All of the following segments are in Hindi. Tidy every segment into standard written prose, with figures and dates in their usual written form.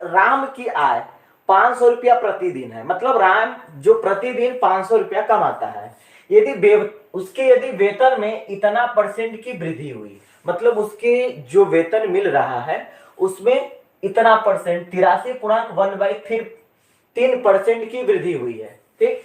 राम की आय 500 रुपया प्रतिदिन है, मतलब राम जो प्रतिदिन 500 रुपया कमाता है, यदि उसके यदि वेतन में इतना परसेंट की वृद्धि हुई, मतलब उसके जो वेतन मिल रहा है उसमें इतना परसेंट 83.1/3% की वृद्धि हुई है, ठीक।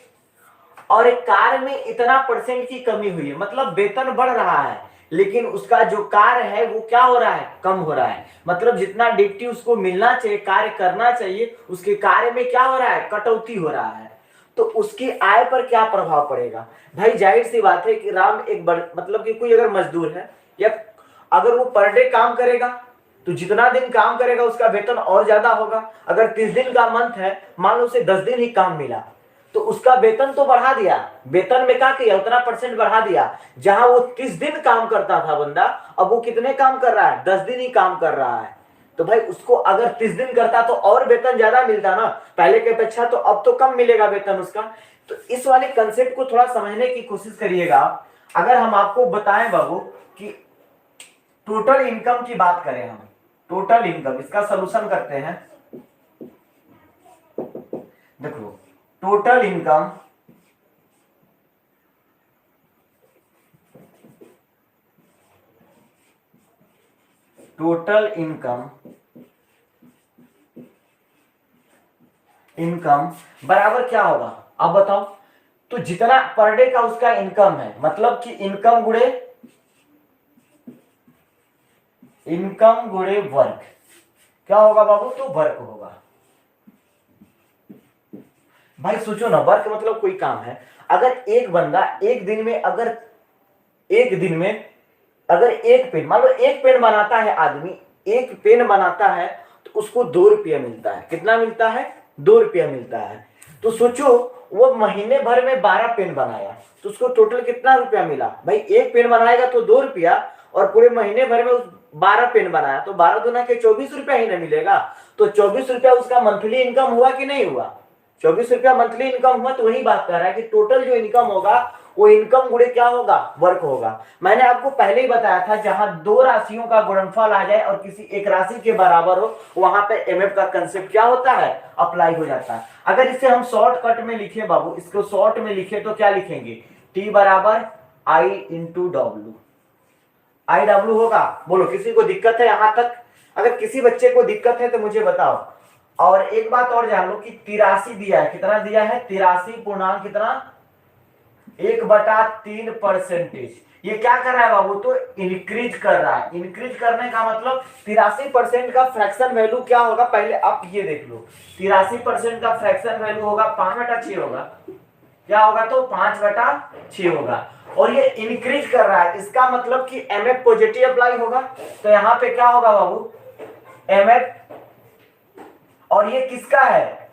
और एक कार्य में इतना परसेंट की कमी हुई है, मतलब वेतन बढ़ रहा है लेकिन उसका जो कार्य है वो क्या हो रहा है, कम हो रहा है, मतलब जितना ड्यूटी उसको मिलना चाहिए, कार्य करना चाहिए, उसके कार्य में क्या हो रहा है, कटौती हो रहा है। तो उसकी आय पर क्या प्रभाव पड़ेगा भाई? जाहिर सी बात है कि राम एक मतलब कि कोई अगर मजदूर है या अगर वो पर डे काम करेगा तो जितना दिन काम करेगा उसका वेतन और ज्यादा होगा। अगर 30 दिन का मंथ है, मान लो उसे 10 दिन ही काम मिला तो उसका वेतन तो बढ़ा दिया, वेतन में क्या किया, उतना परसेंट बढ़ा दिया। जहां वो 30 दिन काम करता था बंदा, अब वो कितने काम कर रहा है, 10 दिन ही काम कर रहा है। तो भाई उसको अगर 30 दिन करता तो और वेतन ज्यादा मिलता ना पहले की अपेक्षा, तो अब तो कम मिलेगा वेतन उसका। तो इस वाले कंसेप्ट को थोड़ा समझने की कोशिश करिएगा। अगर हम आपको बताएं बाबू कि टोटल इनकम की बात करें, हम टोटल इनकम, इसका सोल्यूशन करते हैं। देखो टोटल इनकम इनकम बराबर क्या होगा, अब बताओ। तो जितना पर डे का उसका इनकम है, मतलब कि इनकम गुणे वर्क, क्या होगा बाबू, तो वर्क होगा। भाई सोचो ना, वर्क मतलब कोई काम है। अगर एक बंदा एक दिन में अगर एक पेन, मान लो एक पेन बनाता है आदमी, एक पेन बनाता है तो उसको 2 रुपया मिलता है। कितना मिलता है, 2 रुपया मिलता है। तो सोचो वो महीने भर में 12 पेन बनाया तो उसको टोटल कितना रुपया मिला भाई? एक पेन बनाएगा तो 2 रुपया, और पूरे महीने भर में उस 12 पेन बनाया तो 12 दूना के 24 रुपया ही ना मिलेगा। तो 24 रुपया उसका मंथली इनकम हुआ कि नहीं हुआ? 24 रुपया मंथली इनकम हुआ। तो वही बात कर रहा है कि टोटल जो इनकम होगा वो इनकम गुणे क्या होगा, वर्क होगा। मैंने आपको पहले ही बताया था जहां दो राशियों का गुणनफल आ जाए और किसी एक राशि के बराबर हो, वहां पे एमएफ का कंसेप्ट क्या होता है, अप्लाई हो जाता है। अगर इसे हम शॉर्टकट में लिखे बाबू, इसको शॉर्ट में लिखे तो क्या लिखेंगे, टी बराबर आई इंटू डब्ल्यू। आई डब्ल्यू होगा, बोलो किसी को दिक्कत है यहां तक? अगर किसी बच्चे को दिक्कत है तो मुझे बताओ। और एक बात और जान लो कि 83 दिया है, कितना दिया है, 83 पूर्णांक कितना, 1/3%। ये क्या कर रहा है बाबू, तो इंक्रीज कर रहा है। इंक्रीज करने का मतलब 83% का फ्रैक्शन वैल्यू क्या होगा, पहले आप ये देख लो। 83% का फ्रैक्शन वैल्यू होगा 5/6 होगा, क्या होगा, तो 5/6 होगा। और ये इंक्रीज कर रहा है, इसका मतलब कि एमएफ पॉजिटिव अप्लाई होगा। तो यहाँ पे क्या होगा बाबू, एमएफ, और ये किसका है,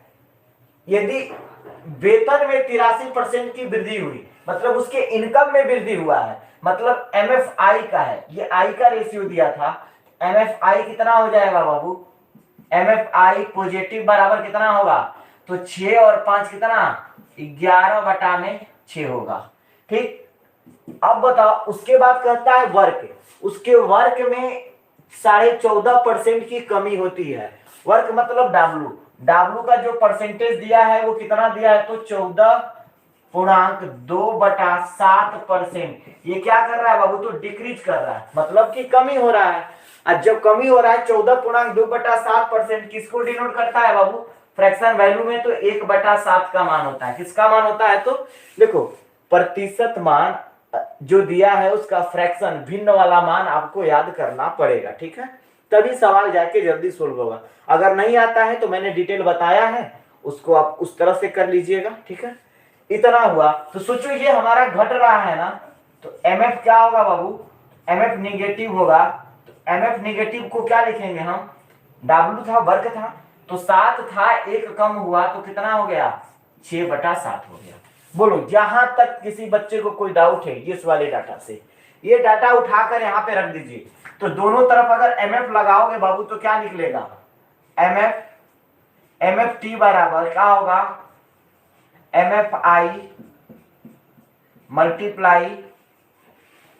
यदि वेतन में 83% की वृद्धि हुई, मतलब उसके इनकम में वृद्धि हुआ है, मतलब एमएफआई का है, ये आई का रेशियो दिया था। एमएफआई कितना हो जाएगा बाबू, एमएफआई पॉजिटिव बराबर कितना होगा, तो 6 और 5 कितना, 11/6 होगा, ठीक। अब बताओ, उसके बाद कहता है वर्क, उसके वर्क में 14.5% की कमी होती है। वर्क मतलब डब्लू, डब्लू का जो परसेंटेज दिया है वो कितना दिया है, तो 14.2/7%। ये क्या कर रहा है बाबू, तो डिक्रीज कर रहा है, मतलब कि कमी हो रहा है। अब जब कमी हो रहा है 14.2/7%, किसको डिनोट करता है बाबू, फ्रैक्शन वैल्यू में तो 1/7 का मान होता है। किसका मान होता है, तो देखो प्रतिशत मान जो दिया है उसका फ्रैक्शन भिन्न वाला मान आपको याद करना पड़ेगा, ठीक है, तभी सवाल जाके जल्दी सोल्व होगा। अगर नहीं आता है तो मैंने डिटेल बताया है, उसको आप उस तरह से कर लीजिएगा, ठीक है। इतना हुआ, तो सोचो ये हमारा घट रहा है ना, तो एमएफ क्या होगा बाबू, एमएफ निगेटिव होगा। तो एमएफ निगेटिव को क्या लिखेंगे हम, डब्ल्यू था, वर्क था, तो 7 था, 1 कम हुआ तो कितना हो गया, 6/7 हो गया। बोलो जहां तक किसी बच्चे को कोई डाउट है इस वाले डाटा से, ये डाटा उठाकर यहाँ पे रख दीजिए। तो दोनों तरफ अगर एमएफ लगाओगे बाबू तो क्या निकलेगा, एमएफ टी बराबर क्या होगा, एमएफ आई मल्टीप्लाई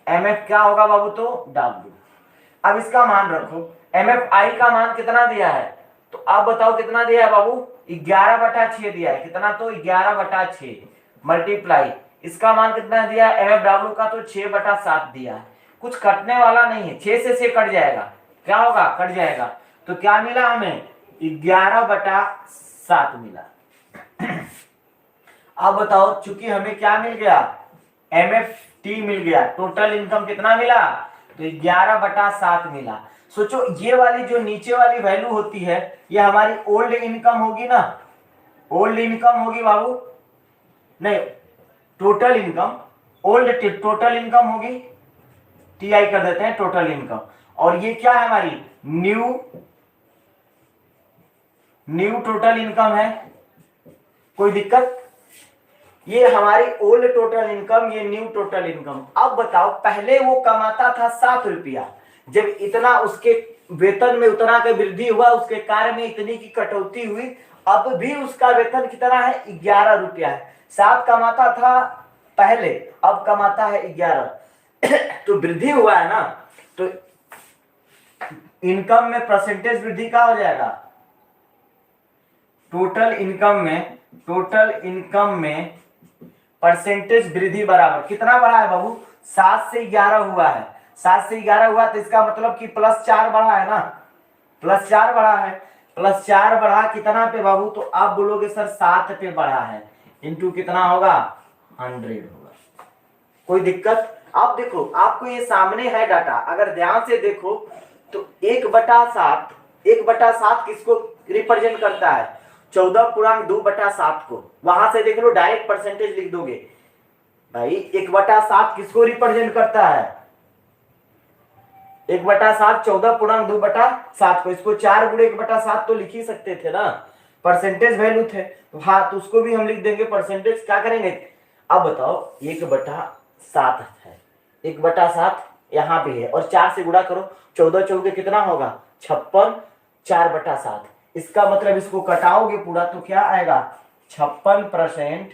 एमएफ क्या होगा बाबू, तो डब्ल्यू। अब इसका मान रखो, एमएफ आई का मान कितना दिया है, तो आप बताओ कितना दिया है बाबू, 11/6 दिया है। कितना, तो 11/6 मल्टीप्लाई, इसका मान कितना दिया है MFW का, तो 6/7 दिया है। कुछ कटने वाला नहीं है, 6 से 6 कट जाएगा, क्या होगा, कट जाएगा। तो क्या मिला हमें, 11/7 मिला। अब बताओ, चूंकि हमें क्या मिल गया, MFT मिल गया, टोटल इनकम कितना मिला, तो 11/7 मिला। सोचो ये वाली जो नीचे वाली वैल्यू होती है, ये हमारी ओल्ड इनकम होगी ना, ओल्ड इनकम होगी बाबू, नहीं total income, old total income होगी, TI कर देते हैं टोटल इनकम। और ये क्या है हमारी न्यू टोटल इनकम है, कोई दिक्कत, ये हमारी ओल्ड टोटल इनकम, ये न्यू टोटल इनकम। अब बताओ, पहले वो कमाता था 7 रुपया, जब इतना उसके वेतन में उतना का वृद्धि हुआ, उसके कार्य में इतनी की कटौती हुई, अब भी उसका वेतन कितना है, 11 रुपया है। 7 कमाता था पहले, अब कमाता है 11 तो वृद्धि हुआ है ना, तो इनकम में परसेंटेज वृद्धि क्या हो जाएगा, टोटल इनकम में परसेंटेज वृद्धि बराबर कितना बढ़ा है बाबू, 7 से 11 हुआ है। 7 से 11 हुआ तो इसका मतलब कि +4 बढ़ा है ना, +4 बढ़ा है, +4 बढ़ा कितना पे बाबू, तो आप बोलोगे सर 7 पे बढ़ा है, इंटू कितना होगा, 100 होगा। कोई दिक्कत। आप देखो, आपको ये सामने है डाटा, अगर ध्यान से देखो तो 1/7 किसको रिप्रेजेंट करता है, 14.2/7 को। वहां से देख लो, डायरेक्ट परसेंटेज लिख दोगे भाई। 1/7 किसको रिप्रेजेंट करता है, 1/7 14.2/7 को। इसको 4 गुणे 1/7 तो लिख ही सकते थे ना, परसेंटेज वैल्यू थे। तो हाँ, तो उसको भी हम लिख देंगे परसेंटेज। क्या करेंगे, अब बताओ 1/7 है, 1/7 यहाँ पे है, और 4 से गुणा करो, 14 चौके कितना होगा, 56, 4/7। इसका मतलब इसको कटाओगे पूरा तो क्या आएगा, 56%,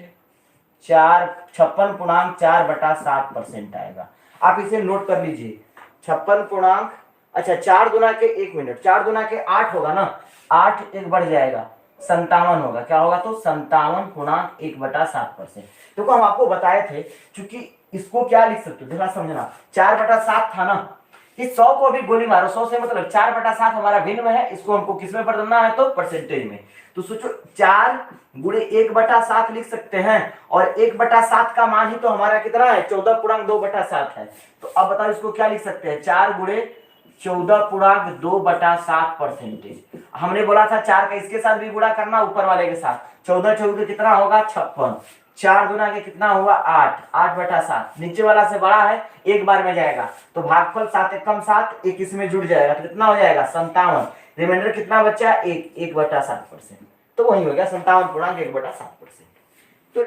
56.4/7% आएगा। आप इसे नोट कर लीजिए, 56 अच्छा 4 दुना के 1 मिनट, 4 दुना के 8 होगा ना, 8 एक बढ़ जाएगा, 57 होगा। क्या होगा, तो 57.1/7%। तो हम आपको बताए थे, क्योंकि इसको क्या लिख सकते हो, थोड़ा समझना, 4/7 था ना, इस 100 को भी गोली मारो, 100 से मतलब 4/7 हमारा भिन्न में है, इसको हमको किस में बदलना है, तो परसेंटेज में। तो सोचो 4 गुणे 1/7 लिख सकते हैं, और 1/7 का मान ही तो हमारा कितना है, 14.2/7 है। तो अब बताओ इसको क्या लिख सकते हैं, 4 गुणे 14.2/7 परसेंटेज। हमने बोला था 4 का इसके साथ भी गुणा करना, ऊपर वाले के साथ। 14 चौके कितना होगा, 56, 4 दुना के कितना हुआ, 8, 8/7। नीचे वाला से बड़ा है, एक बार में जाएगा, तो भागफल 7 एकम 7, एक इसमें जुड़ जाएगा, तो कितना हो जाएगा, 57। रिमाइंडर कितना बचा, 1/7%। तो वही हो गया 57.1/7%।